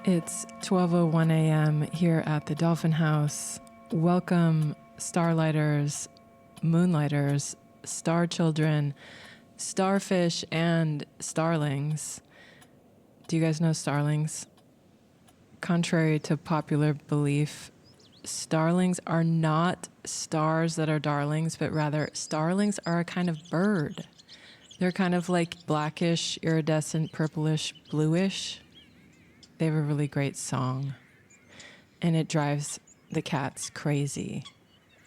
It's 12:01 a.m. here at the Dolphin House. Welcome, starlighters, moonlighters, star children, starfish, and starlings. Do you guys know starlings? Contrary to popular belief, starlings are not stars that are darlings, but rather starlings are a kind of bird. They're kind of like blackish, iridescent, purplish, bluish. They have a really great song, and it drives the cats crazy.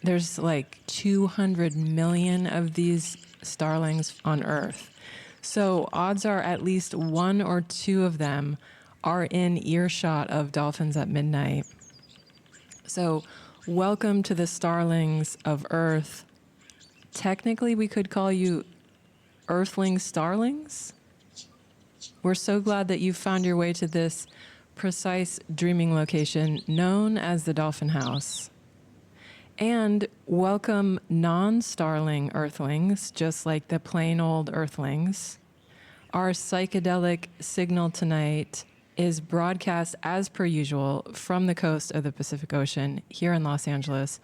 There's like 200 million of these starlings on Earth. So odds are at least one or two of them are in earshot of Dolphins at Midnight. So welcome to the starlings of Earth. Technically, we could call you Earthling starlings. We're so glad that you found your way to this precise dreaming location known as the Dolphin House. And welcome non-starling Earthlings, just like the plain old Earthlings. Our psychedelic signal tonight is broadcast as per usual from the coast of the Pacific Ocean here in Los Angeles,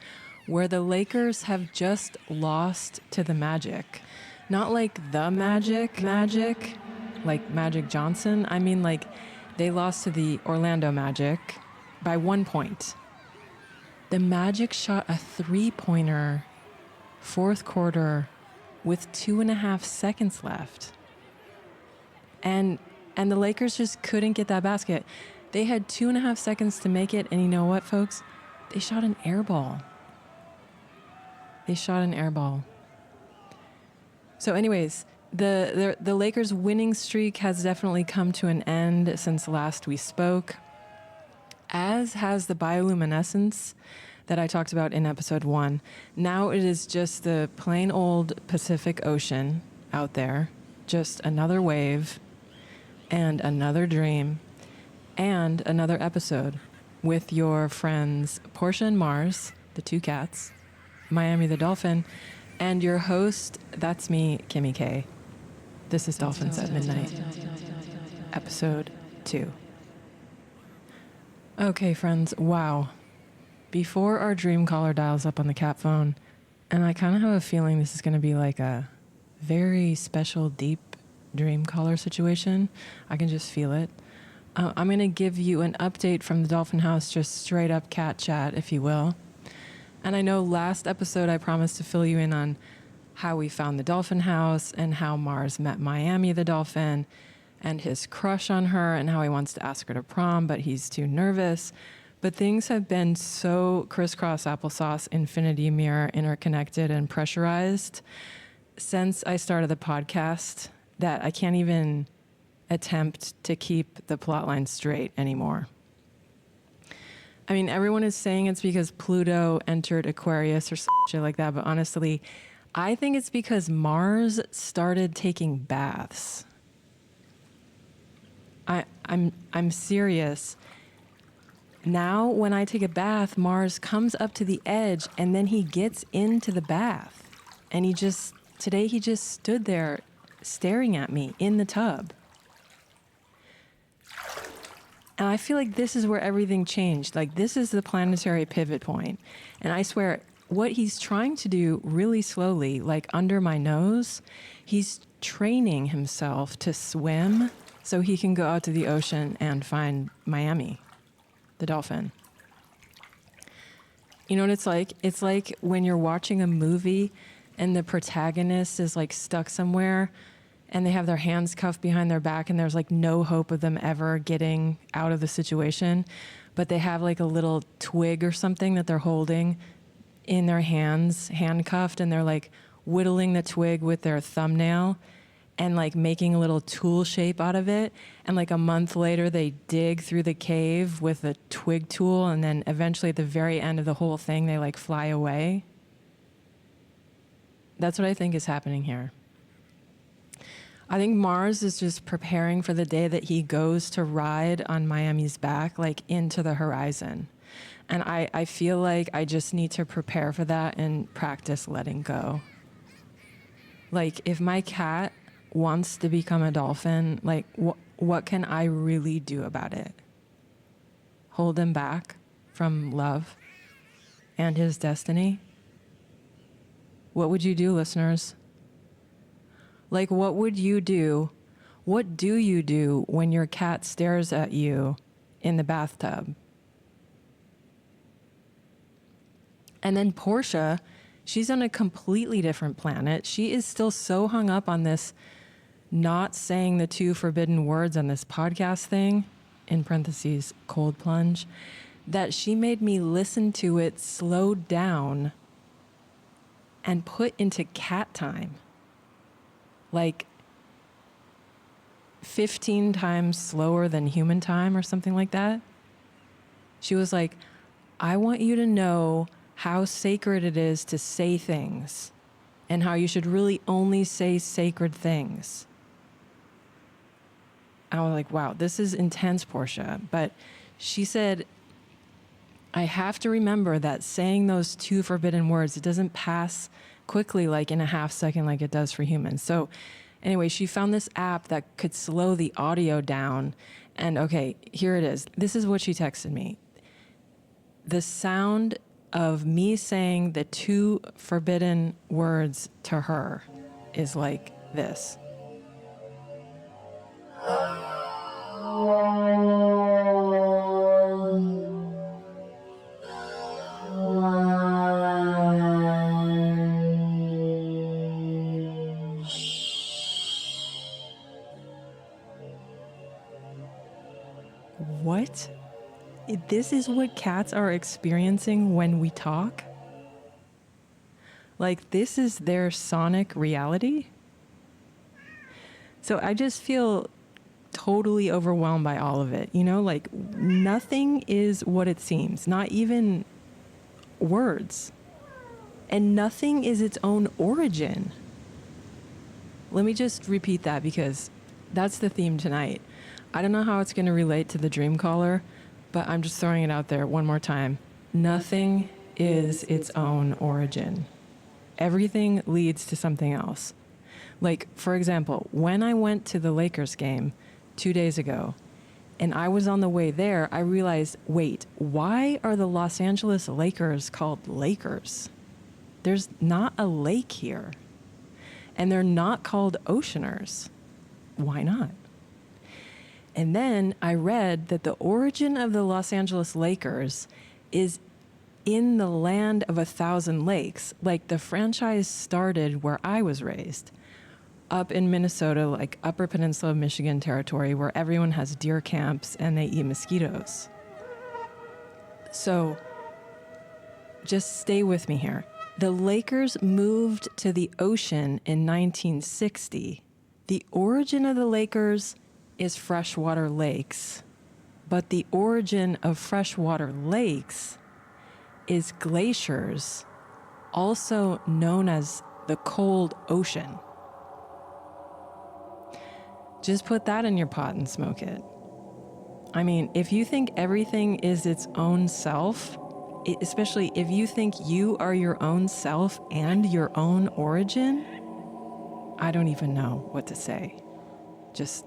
where the Lakers have just lost to the Magic. Not like the Magic, like Magic Johnson. I mean, like, they lost to the Orlando Magic by 1 point. The Magic shot a three-pointer fourth quarter with 2.5 seconds left. And the Lakers just couldn't get that basket. They had 2.5 seconds to make it, and you know what, folks? They shot an air ball. So anyways, the Lakers' winning streak has definitely come to an end since last we spoke, as has the bioluminescence that I talked about in episode 1. Now it is just the plain old Pacific Ocean out there, just another wave and another dream and another episode with your friends Porsha and Mars, the two cats, Miami the dolphin, and your host, that's me, Kimmy K. This is Dolphins at Midnight, episode 2. Okay, friends, wow. Before our dream caller dials up on the cat phone, and I kind of have a feeling this is going to be like a very special, deep dream caller situation. I can just feel it. I'm going to give you an update from the Dolphin House, just straight up cat chat, if you will. And I know last episode I promised to fill you in on how we found the Dolphin House and how Mars met Miami the dolphin and his crush on her and how he wants to ask her to prom, but he's too nervous. But things have been so crisscross applesauce, infinity mirror, interconnected, and pressurized since I started the podcast that I can't even attempt to keep the plotline straight anymore. I mean, everyone is saying it's because Pluto entered Aquarius or some shit like that, but honestly, I think it's because Mars started taking baths. I'm serious. Now, when I take a bath, Mars comes up to the edge and then he gets into the bath. And today he just stood there staring at me in the tub. And I feel like this is where everything changed. Like, this is the planetary pivot point. And I swear, what he's trying to do really slowly, like under my nose, he's training himself to swim so he can go out to the ocean and find Miami, the dolphin. You know what it's like? It's like when you're watching a movie and the protagonist is like stuck somewhere and they have their hands cuffed behind their back and there's like no hope of them ever getting out of the situation, but they have like a little twig or something that they're holding in their hands, handcuffed, and they're like whittling the twig with their thumbnail and like making a little tool shape out of it. And like a month later, they dig through the cave with a twig tool. And then eventually at the very end of the whole thing, they like fly away. That's what I think is happening here. I think Mars is just preparing for the day that he goes to ride on Miami's back, like into the horizon. And I feel like I just need to prepare for that and practice letting go. Like, if my cat wants to become a dolphin, like, what can I really do about it? Hold him back from love and his destiny? What would you do, listeners? Like, what would you do? What do you do when your cat stares at you in the bathtub? And then Porsha, she's on a completely different planet. She is still so hung up on this not saying the 2 forbidden words on this podcast thing, in parentheses, cold plunge, that she made me listen to it slowed down and put into cat time. Like 15 times slower than human time or something like that. She was like, I want you to know how sacred it is to say things and how you should really only say sacred things. I was like, wow, this is intense, Porsha. But she said, I have to remember that saying those 2 forbidden words, it doesn't pass quickly, like in a half second, like it does for humans. So anyway, she found this app that could slow the audio down. And okay, here it is. This is what she texted me. The sound of me saying the 2 forbidden words to her is like this. What? This is what cats are experiencing when we talk? Like, this is their sonic reality? So I just feel totally overwhelmed by all of it. You know, like, nothing is what it seems, not even words. And nothing is its own origin. Let me just repeat that because that's the theme tonight. I don't know how it's going to relate to the dreamcaller, but I'm just throwing it out there one more time. Nothing is its own origin. Everything leads to something else. Like, for example, when I went to the Lakers game 2 days ago, and I was on the way there, I realized, wait, why are the Los Angeles Lakers called Lakers? There's not a lake here. And they're not called Oceaners. Why not? And then I read that the origin of the Los Angeles Lakers is in the land of 1,000 lakes. Like, the franchise started where I was raised, up in Minnesota, like Upper Peninsula of Michigan territory, where everyone has deer camps and they eat mosquitoes. So just stay with me here. The Lakers moved to the ocean in 1960. The origin of the Lakers is freshwater lakes, but the origin of freshwater lakes is glaciers, also known as the cold ocean. Just put that in your pot and smoke it. I mean, if you think everything is its own self, especially if you think you are your own self and your own origin, I don't even know what to say. Just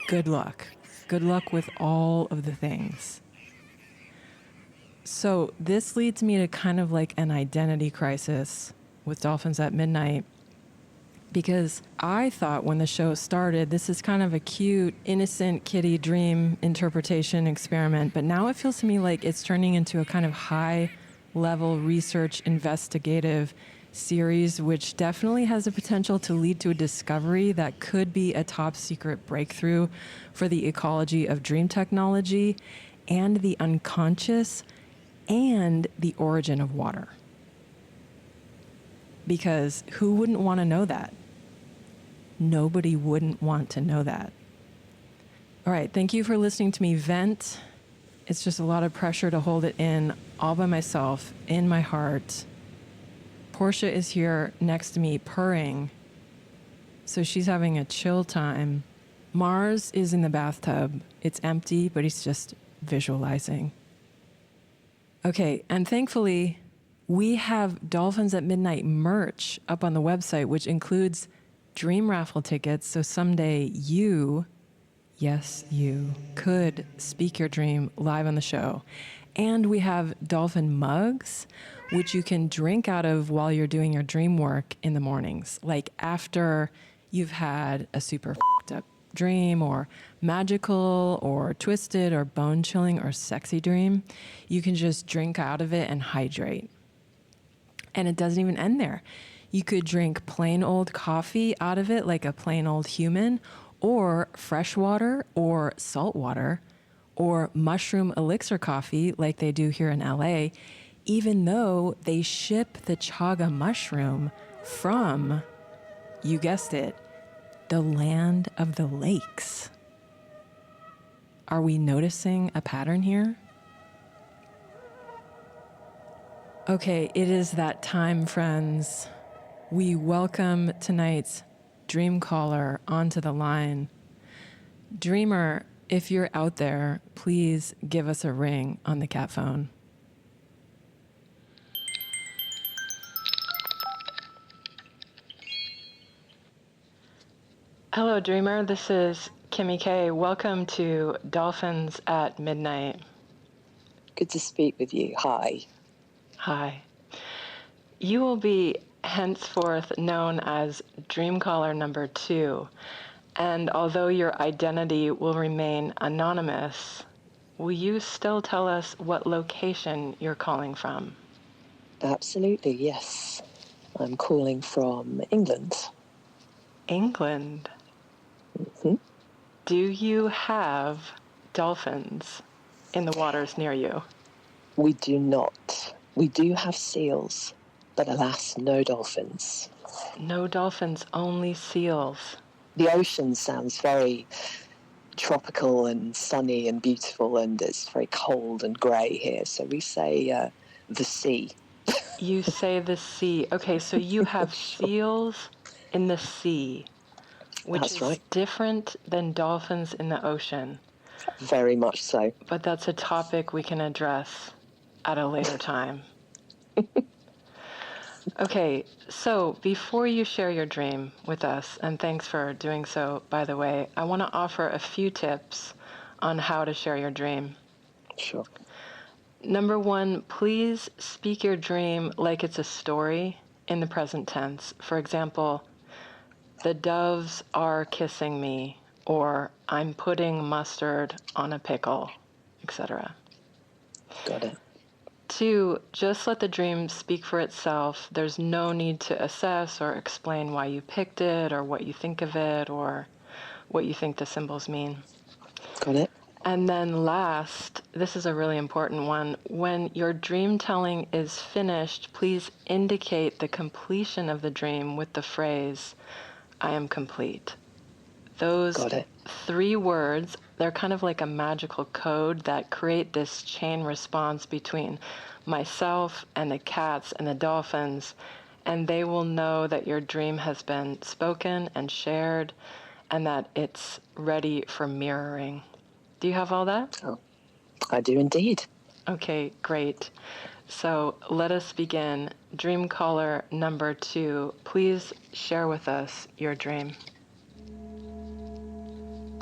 good luck. Good luck with all of the things. So this leads me to kind of like an identity crisis with Dolphins at Midnight, because I thought when the show started, this is kind of a cute, innocent kitty dream interpretation experiment, but now it feels to me like it's turning into a kind of high-level research investigative series, which definitely has the potential to lead to a discovery that could be a top-secret breakthrough for the ecology of dream technology and the unconscious and the origin of water. Because who wouldn't want to know that? Nobody wouldn't want to know that. All right, thank you for listening to me vent. It's just a lot of pressure to hold it in all by myself, in my heart. Porsha is here next to me, purring. So she's having a chill time. Mars is in the bathtub. It's empty, but he's just visualizing. Okay, and thankfully, we have Dolphins at Midnight merch up on the website, which includes dream raffle tickets. So someday you, yes, you, could speak your dream live on the show. And we have dolphin mugs, which you can drink out of while you're doing your dream work in the mornings. Like after you've had a super f***ed up dream or magical or twisted or bone chilling or sexy dream, you can just drink out of it and hydrate. And it doesn't even end there. You could drink plain old coffee out of it like a plain old human, or fresh water or salt water, or mushroom elixir coffee like they do here in LA, even though they ship the chaga mushroom from, you guessed it, the land of the lakes. Are we noticing a pattern here? Okay, it is that time, friends. We welcome tonight's dream caller onto the line. Dreamer, if you're out there, please give us a ring on the cat phone. Hello, Dreamer. This is Kimmy K. Welcome to Dolphins at Midnight. Good to speak with you. Hi. Hi. You will be henceforth known as Dreamcaller number 2. And although your identity will remain anonymous, will you still tell us what location you're calling from? Absolutely, yes. I'm calling from England. England? Mm-hmm. Do you have dolphins in the waters near you? We do not. We do have seals, but alas, no dolphins. No dolphins, only seals. The ocean sounds very tropical and sunny and beautiful, and it's very cold and grey here, so we say the sea. You say the sea. Okay, so you have seals in the sea, which That's is right. different than dolphins in the ocean. Very much so. But that's a topic we can address at a later time. Okay, so before you share your dream with us, and thanks for doing so, by the way, I want to offer a few tips on how to share your dream. Sure. Number 1, please speak your dream like it's a story in the present tense. For example, the doves are kissing me, or I'm putting mustard on a pickle, etc. Got it. 2, just let the dream speak for itself. There's no need to assess or explain why you picked it or what you think of it or what you think the symbols mean. Got it. And then last, this is a really important one. When your dream telling is finished, please indicate the completion of the dream with the phrase, I am complete. Those Got it. 3 words, they're kind of like a magical code that create this chain response between myself and the cats and the dolphins, and they will know that your dream has been spoken and shared and that it's ready for mirroring. Do you have all that? Oh, I do indeed. Okay, great. So let us begin. Dream caller number 2, please share with us your dream.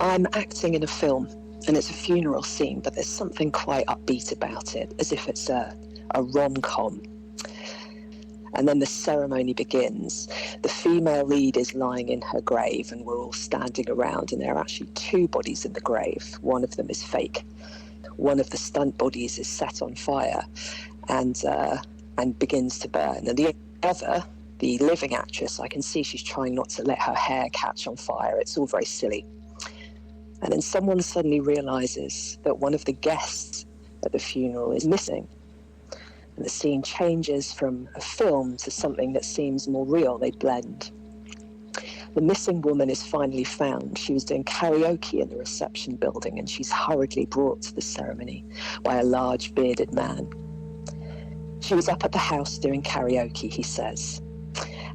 I'm acting in a film, and it's a funeral scene, but there's something quite upbeat about it, as if it's a rom-com. And then the ceremony begins. The female lead is lying in her grave, and we're all standing around, and there are actually 2 bodies in the grave. One of them is fake. One of the stunt bodies is set on fire and begins to burn. And the other, the living actress, I can see she's trying not to let her hair catch on fire. It's all very silly. And then someone suddenly realizes that one of the guests at the funeral is missing. And the scene changes from a film to something that seems more real. They blend. The missing woman is finally found. She was doing karaoke in the reception building, and she's hurriedly brought to the ceremony by a large bearded man. She was up at the house doing karaoke, he says.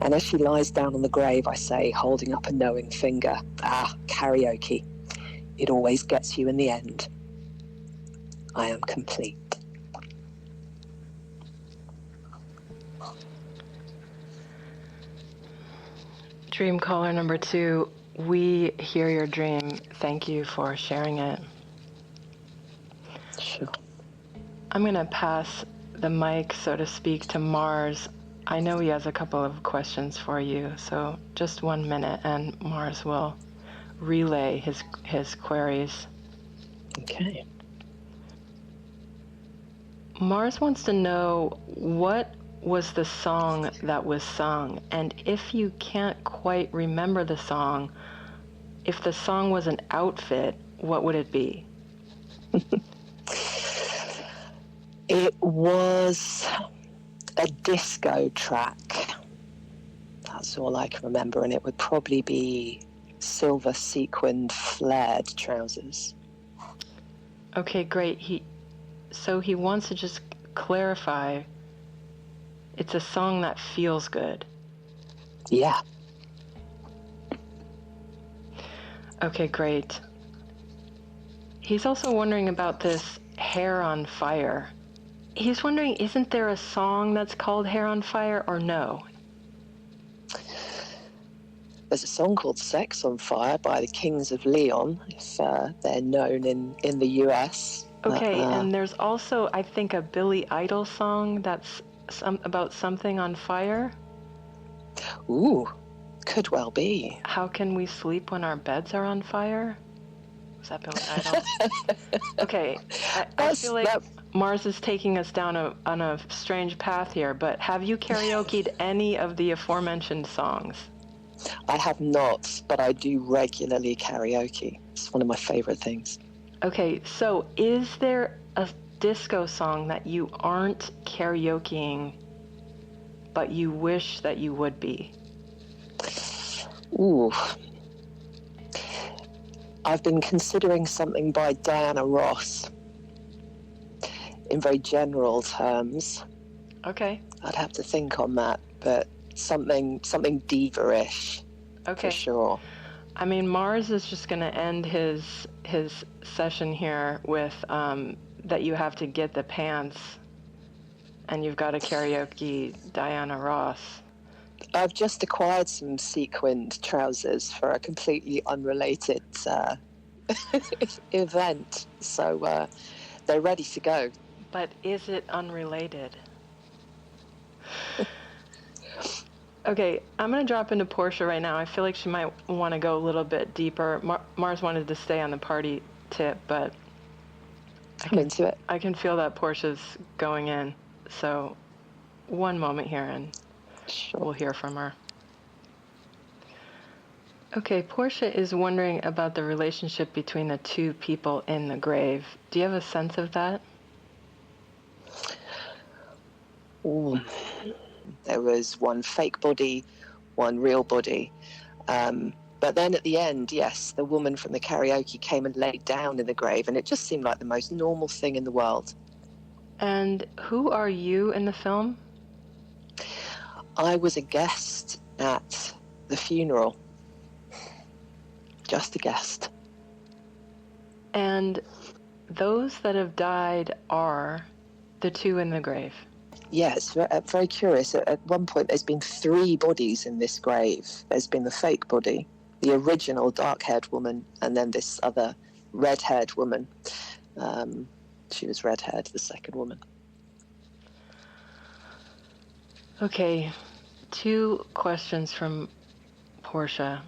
And as she lies down on the grave, I say, holding up a knowing finger, karaoke. It always gets you in the end. I am complete. Dreamcaller number 2, we hear your dream. Thank you for sharing it. Sure. I'm going to pass the mic, so to speak, to Mars. I know he has a couple of questions for you, so just 1 minute and Mars will relay his queries. Okay. Mars wants to know, what was the song that was sung? And if you can't quite remember the song, if the song was an outfit, what would it be? It was a disco track. That's all I can remember, and it would probably be silver sequined flared trousers. Okay, great. So he wants to just clarify, it's a song that feels good. Yeah. Okay, great. He's also wondering about this Hair on Fire. He's wondering, isn't there a song that's called Hair on Fire, or no? There's a song called Sex on Fire by the Kings of Leon, if they're known in the US. Okay, and there's also, I think, a Billy Idol song that's about something on fire. Ooh, could well be. How can we sleep when our beds are on fire? Was that Billy Idol? Okay, I feel like Mars is taking us down on a strange path here, but have you karaoke'd any of the aforementioned songs? I have not, but I do regularly karaoke. It's one of my favorite things. Okay, so is there a disco song that you aren't karaokeing, but you wish that you would be? Ooh. I've been considering something by Diana Ross. In very general terms. Okay. I'd have to think on that, but something diva-ish. Okay. For sure. I mean, Mars is just going to end his session here with that you have to get the pants, and you've got to karaoke Diana Ross. I've just acquired some sequined trousers for a completely unrelated event, so they're ready to go. But is it unrelated? Okay, I'm going to drop into Porsha right now. I feel like she might want to go a little bit deeper. Mars wanted to stay on the party tip, but I'm into it. I can feel that Porsha's going in. So 1 moment here and sure. We'll hear from her. Okay, Porsha is wondering about the relationship between the two people in the grave. Do you have a sense of that? Ooh. There was one fake body, one real body. But then at the end, yes, the woman from the karaoke came and laid down in the grave, and it just seemed like the most normal thing in the world. And who are you in the film? I was a guest at the funeral. Just a guest. And those that have died are the two in the grave. Yeah, it's very curious. At one point, there's been 3 bodies in this grave. There's been the fake body, the original dark-haired woman, and then this other red-haired woman. She was red-haired, the second woman. Okay, 2 questions from Porsha.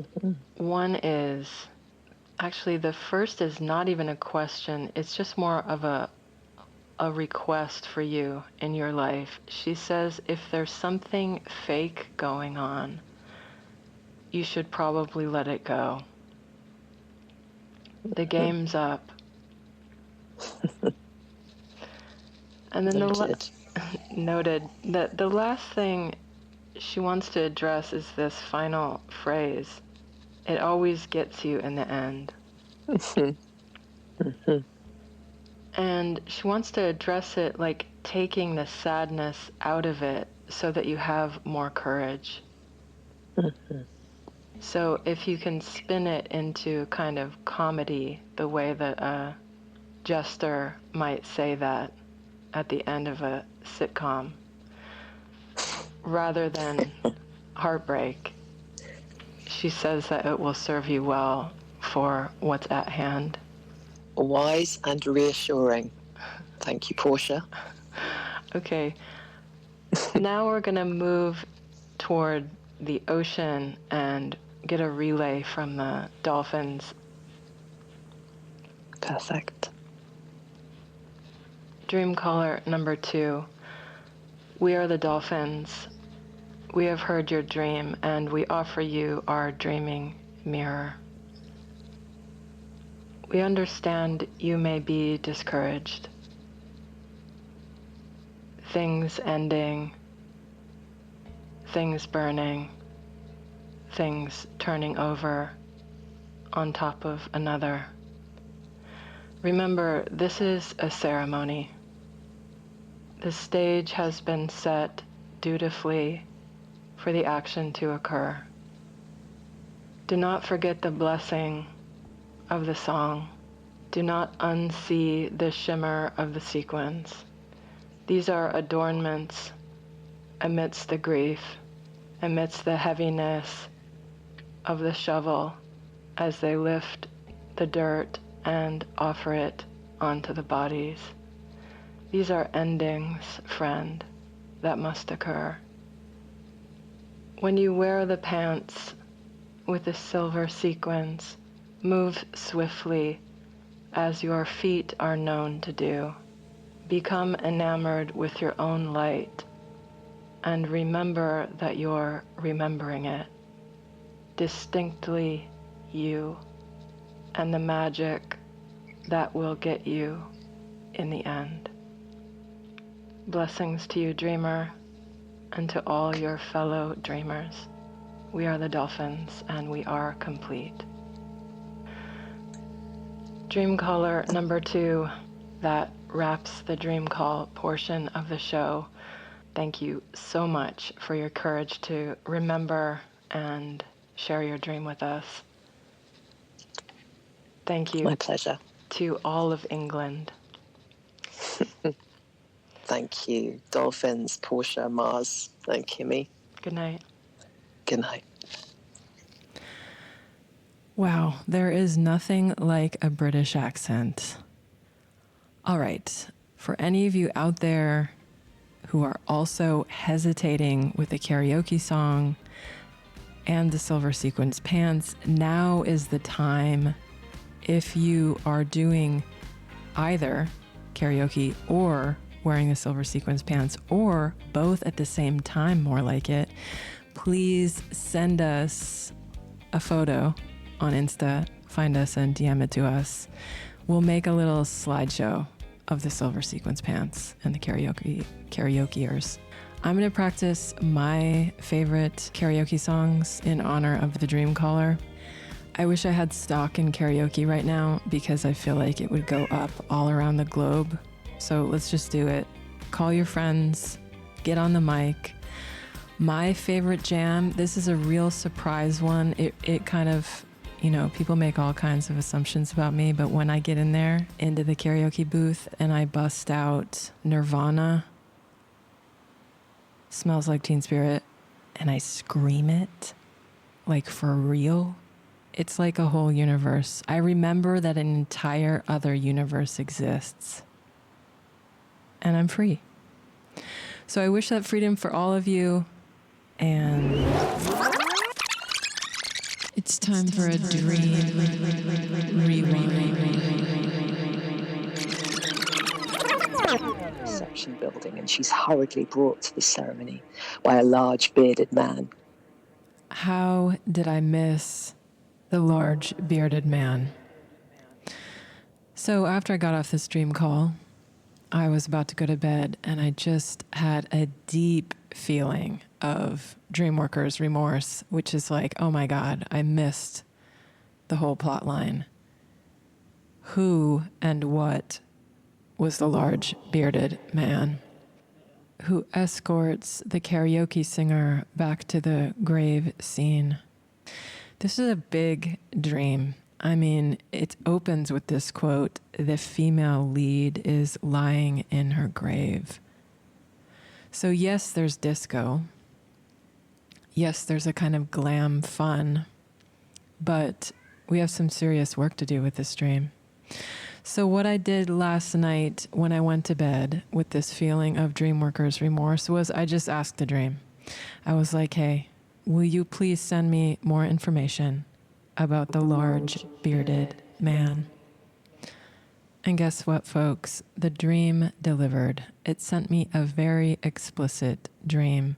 Mm-hmm. One is, actually the first is not even a question, it's just more of a request for you in your life. She says if there's something fake going on, you should probably let it go. The game's up. And then noted that the last thing she wants to address is this final phrase. It always gets you in the end. Mm-hmm. Mm-hmm. And she wants to address it like taking the sadness out of it so that you have more courage. So if you can spin it into kind of comedy, the way that a jester might say that at the end of a sitcom, rather than heartbreak, she says that it will serve you well for what's at hand. Wise and reassuring. Thank you, Porsha. Okay. Now we're going to move toward the ocean and get a relay from the dolphins. Perfect. Dreamcaller number 2. We are the dolphins. We have heard your dream, and we offer you our dreaming mirror. We understand you may be discouraged. Things ending, things burning, things turning over on top of another. Remember, this is a ceremony. The stage has been set dutifully for the action to occur. Do not forget the blessing of the song. Do not unsee the shimmer of the sequins. These are adornments amidst the grief, amidst the heaviness of the shovel as they lift the dirt and offer it onto the bodies. These are endings, friend, that must occur. When you wear the pants with the silver sequins, move swiftly as your feet are known to do. Become enamored with your own light and remember that you're remembering it. Distinctly you and the magic that will get you in the end. Blessings to you, dreamer, and to all your fellow dreamers. We are the dolphins, and we are complete. Dreamcaller number 2, that wraps the dream call portion of the show. Thank you so much for your courage to remember and share your dream with us. Thank you. My pleasure. To all of England. Thank you, dolphins, Porsha, Mars, and Kimmy. Good night. Good night. Wow, there is nothing like a British accent. All right, for any of you out there who are also hesitating with the karaoke song and the silver sequins pants, now is the time. If you are doing either karaoke or wearing the silver sequins pants, or both at the same time, more like it, please send us a photo on Insta, find us and DM it to us. We'll make a little slideshow of the silver sequins pants and the karaokeers. I'm going to practice my favorite karaoke songs in honor of the Dreamcaller. I wish I had stock in karaoke right now because I feel like it would go up all around the globe. So let's just do it. Call your friends, get on the mic. My favorite jam, this is a real surprise one. It kind of, people make all kinds of assumptions about me, but when I get in there into the karaoke booth and I bust out Nirvana, Smells Like Teen Spirit, and I scream it, like for real, it's like a whole universe. I remember that an entire other universe exists. And I'm free. So I wish that freedom for all of you. And it's time for a dream rewind. Reception building, and she's hurriedly brought to the ceremony by a large bearded man. How did I miss the large bearded man? So after I got off this dream call, I was about to go to bed, and I just had a deep feeling of dreamworkers' remorse, which is like, oh my God, I missed the whole plot line. Who and what was the large bearded man? who escorts the karaoke singer back to the grave scene. This is a big dream. I mean, it opens with this quote, "The female lead is lying in her grave." So yes, there's disco. Yes, there's a kind of glam fun, but we have some serious work to do with this dream. So what I did last night when I went to bed with this feeling of dream worker's remorse was I just asked the dream. I was like, hey, will you please send me more information about the large bearded man? And guess what, folks? The dream delivered. It sent me a very explicit dream.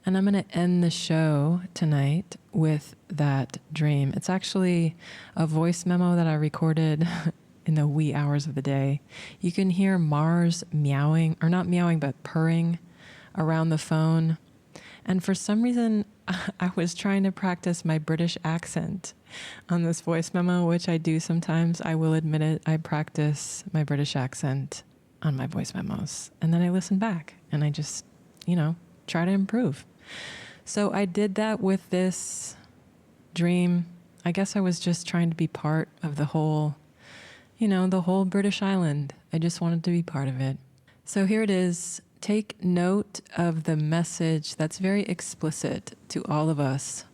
And I'm going to end the show tonight with that dream. It's actually a voice memo that I recorded in the wee hours of the day. You can hear Mars meowing, or not meowing, but purring around the phone. And for some reason, I was trying to practice my British accent on this voice memo, which I do sometimes. I will admit it. I practice my British accent on my voice memos. And then I listen back and I just, try to improve. So I did that with this dream. I guess I was just trying to be part of the whole, the whole British island. I just wanted to be part of it. So here it is. Take note of the message that's very explicit to all of us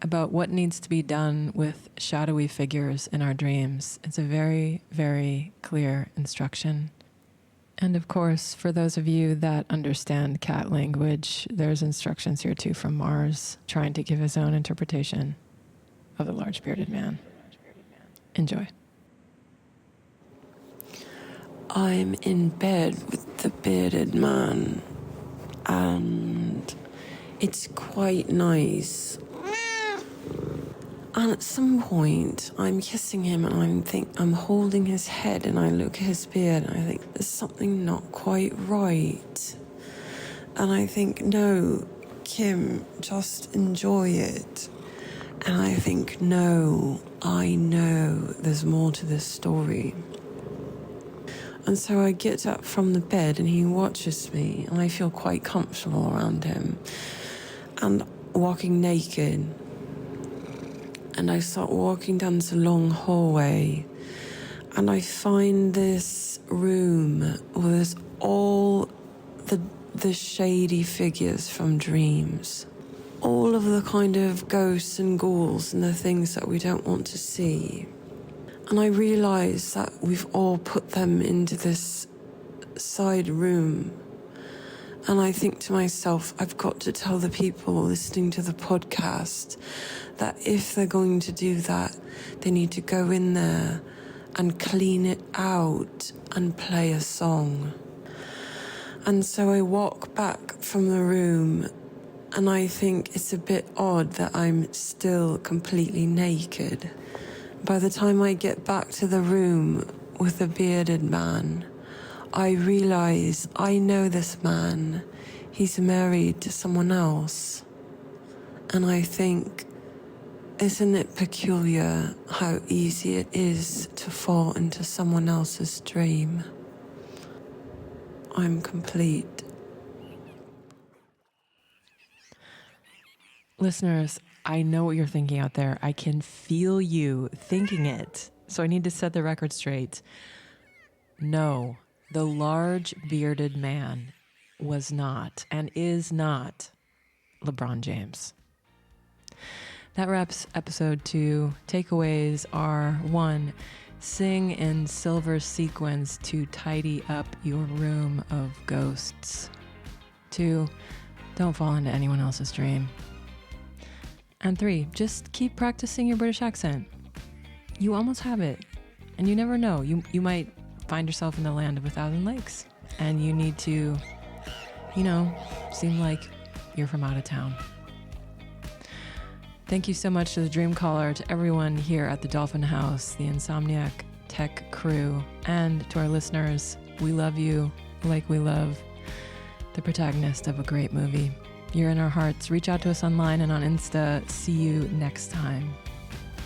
about what needs to be done with shadowy figures in our dreams. It's a very, very clear instruction. And of course, for those of you that understand cat language, there's instructions here too from Mars, trying to give his own interpretation of the large bearded man. Enjoy. I'm in bed with the bearded man, and it's quite nice. And at some point, I'm kissing him, and I'm holding his head, and I look at his beard, and I think there's something not quite right. And I think, no, Kim, just enjoy it. And I think, no, I know there's more to this story. And so I get up from the bed and he watches me, and I feel quite comfortable around him and walking naked. And I start walking down this long hallway, and I find this room where there's all the shady figures from dreams. All of the kind of ghosts and ghouls and the things that we don't want to see. And I realise that we've all put them into this side room. And I think to myself, I've got to tell the people listening to the podcast that if they're going to do that, they need to go in there and clean it out and play a song. And so I walk back from the room, and I think it's a bit odd that I'm still completely naked. By the time I get back to the room with the bearded man, I realise I know this man. He's married to someone else. And I think, isn't it peculiar how easy it is to fall into someone else's dream? I'm complete. Listeners, I know what you're thinking out there. I can feel you thinking it. So I need to set the record straight. No, the large bearded man was not and is not LeBron James. That wraps episode 2. Takeaways are: 1, sing in silver sequins to tidy up your room of ghosts. 2, don't fall into anyone else's dream. And 3, just keep practicing your British accent. You almost have it. And you never know. You might find yourself in the land of 1,000 lakes. And you need to, seem like you're from out of town. Thank you so much to the Dreamcaller, to everyone here at the Dolphin House, the Insomniac Tech crew, and to our listeners. We love you like we love the protagonist of a great movie. You're in our hearts. Reach out to us online and on Insta. See you next time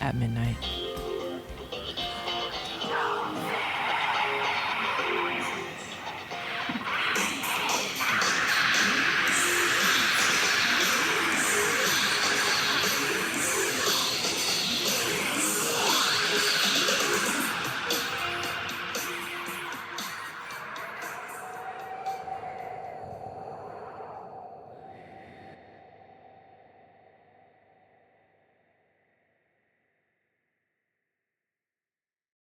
at midnight.